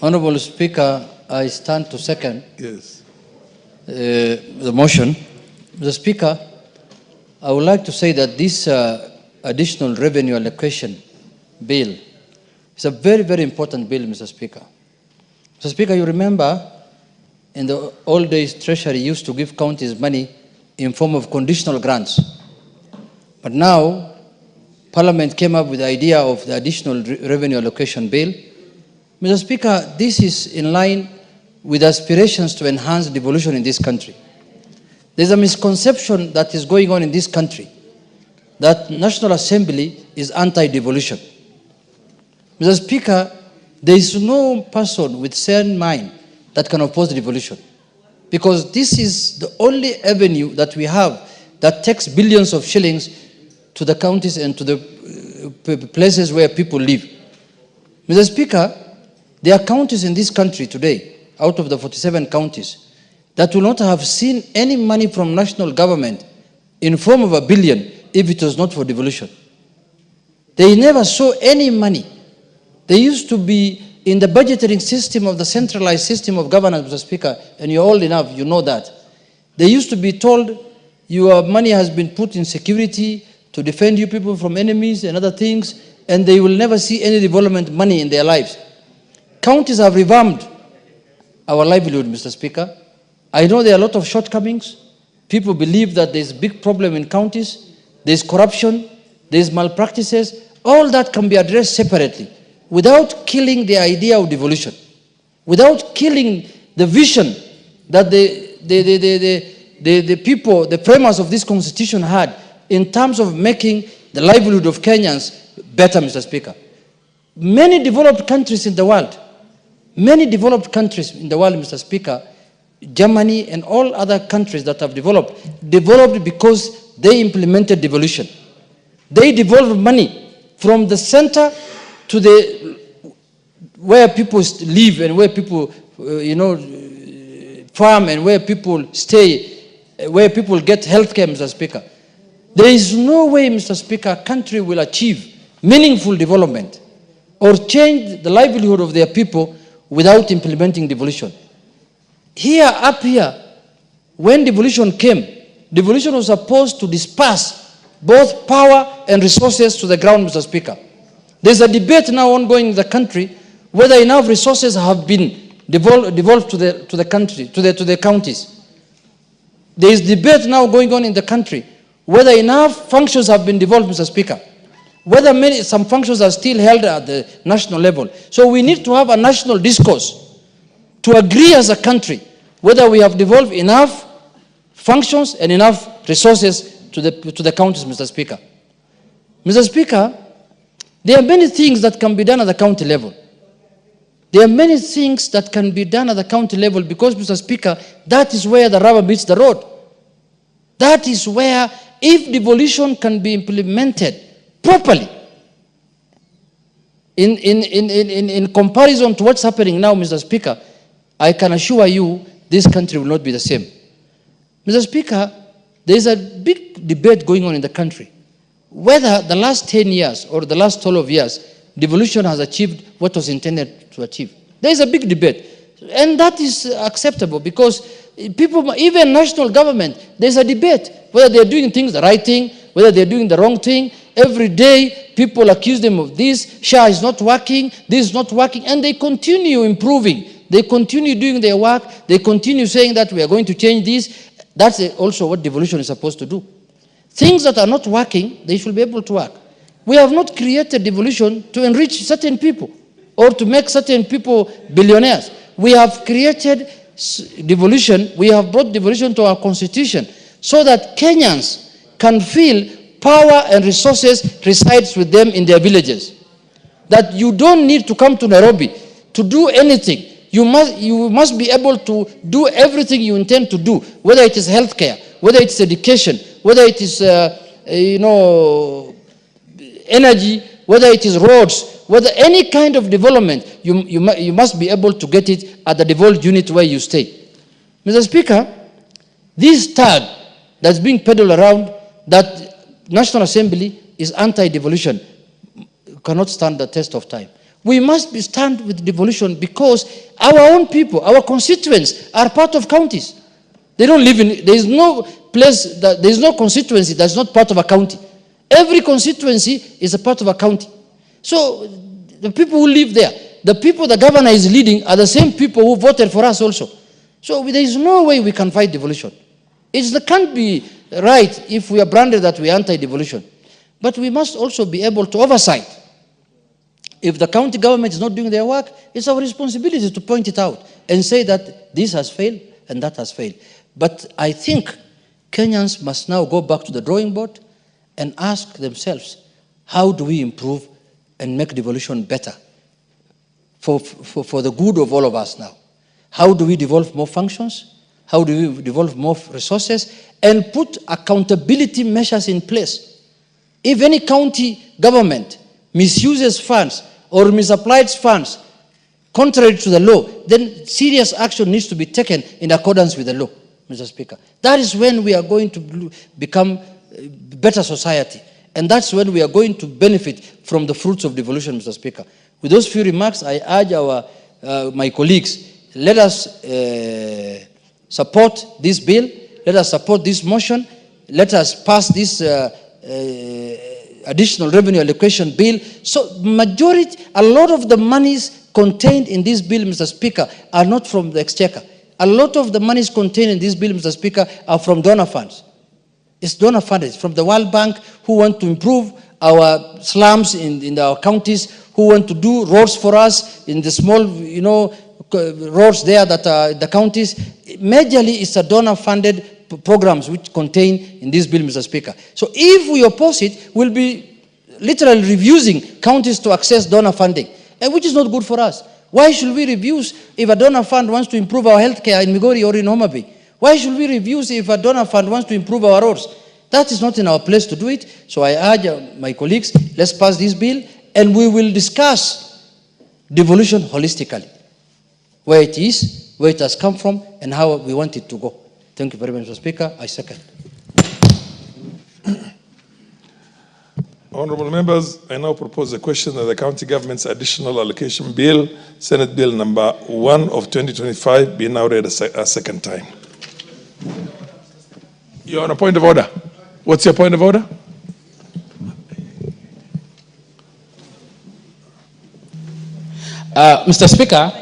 Honorable Speaker, I stand to second Yes. the motion. Mr. Speaker, I would like to say that this additional revenue allocation bill is a very, very important bill, Mr. Speaker. Mr. Speaker, you remember in the old days, Treasury used to give counties money in form of conditional grants. But now, Parliament came up with the idea of the additional revenue allocation bill. Mr. Speaker, this is in line with aspirations to enhance devolution in this country. There's a misconception that is going on in this country that National Assembly is anti-devolution. Mr. Speaker, there is no person with sane mind that can oppose devolution, because this is the only avenue that we have that takes billions of shillings to the counties and to the places where people live. Mr. Speaker, there are counties in this country today, out of the 47 counties, that will not have seen any money from national government in form of $1 billion if it was not for devolution. They never saw any money. They used to be in the budgeting system of the centralized system of governance, Mr. Speaker, and you're old enough, you know that. They used to be told, your money has been put in security to defend you people from enemies and other things, and they will never see any development money in their lives. Counties have revamped our livelihood, Mr. Speaker. I know there are a lot of shortcomings. People believe that there's a big problem in counties. There's corruption. There's malpractices. All that can be addressed separately without killing the idea of devolution, without killing the vision that the people, the framers of this constitution had in terms of making the livelihood of Kenyans better, Mr. Speaker. Many developed countries in the world, Mr. Speaker, Germany and all other countries that have developed because they implemented devolution. They devolved money from the center to where people live and where people, farm and where people stay, where people get health care, Mr. Speaker. There is no way, Mr. Speaker, a country will achieve meaningful development or change the livelihood of their people without implementing devolution. Up here, when devolution came, devolution was supposed to disperse both power and resources to the ground, Mr. Speaker. There's a debate now ongoing in the country whether enough resources have been devolved to the counties. There is debate now going on in the country whether enough functions have been devolved, Mr. Speaker. Whether some functions are still held at the national level. So we need to have a national discourse to agree as a country whether we have devolved enough functions and enough resources to the counties, Mr. Speaker. Mr. Speaker, there are many things that can be done at the county level. There are many things that can be done at the county level because, Mr. Speaker, that is where the rubber meets the road. That is where, if devolution can be implemented properly, in comparison to what's happening now, Mr. Speaker, I can assure you this country will not be the same. Mr. Speaker, there is a big debate going on in the country whether the last 10 years or the last 12 years, devolution has achieved what was intended to achieve. There is a big debate. And that is acceptable because people, even national government, there's a debate whether they're doing things the right thing, whether they're doing the wrong thing. Every day, people accuse them of this, SHA is not working, this is not working, and they continue improving. They continue doing their work. They continue saying that we are going to change this. That's also what devolution is supposed to do. Things that are not working, they should be able to work. We have not created devolution to enrich certain people or to make certain people billionaires. We have created devolution, we have brought devolution to our constitution so that Kenyans can feel power and resources resides with them in their villages. That you don't need to come to Nairobi to do anything. You must be able to do everything you intend to do, whether it is healthcare, whether it's education, whether it is energy, whether it is roads, whether any kind of development, you must be able to get it at the devolved unit where you stay. Mr. Speaker, this tag that's being peddled around that National Assembly is anti-devolution cannot stand the test of time. We must stand with devolution because our own people, our constituents, are part of counties. They don't live in, there is no place, there is no constituency that's not part of a county. Every constituency is a part of a county. So the people who live there, the people the governor is leading are the same people who voted for us also. So there is no way we can fight devolution. It can't be right if we are branded that we are anti-devolution. But we must also be able to oversight. If the county government is not doing their work, it's our responsibility to point it out and say that this has failed and that has failed. But I think Kenyans must now go back to the drawing board and ask themselves, how do we improve and make devolution better for the good of all of us now? How do we devolve more functions? How do we devolve more resources? And put accountability measures in place. If any county government misuses funds or misapplies funds contrary to the law, then serious action needs to be taken in accordance with the law, Mr. Speaker. That is when we are going to become a better society. And that's when we are going to benefit from the fruits of devolution, Mr. Speaker. With those few remarks, I urge my colleagues, let us support this bill, let us support this motion, let us pass this additional revenue allocation bill. So majority, a lot of the monies contained in this bill, Mr. Speaker, are not from the exchequer. A lot of the monies contained in this bill, Mr. Speaker, are from donor funds. It's donor funds from the World Bank who want to improve our slums in our counties, who want to do roads for us in the small, roads there that are the counties. Majorly, it's a donor-funded programs which contain in this bill, Mr. Speaker. So if we oppose it, we'll be literally refusing counties to access donor funding, and which is not good for us. Why should we refuse if a donor fund wants to improve our healthcare in Migori or in Mutembei? Why should we refuse if a donor fund wants to improve our roads? That is not in our place to do it. So I urge my colleagues, let's pass this bill, and we will discuss devolution holistically, where it is, where it has come from, and how we want it to go. Thank you very much, Mr. Speaker. I second. Honorable members, I now propose a question that the county government's additional allocation bill, Senate Bill number 1 of 2025, be now read a second time. You're on a point of order. What's your point of order? Mr. Speaker,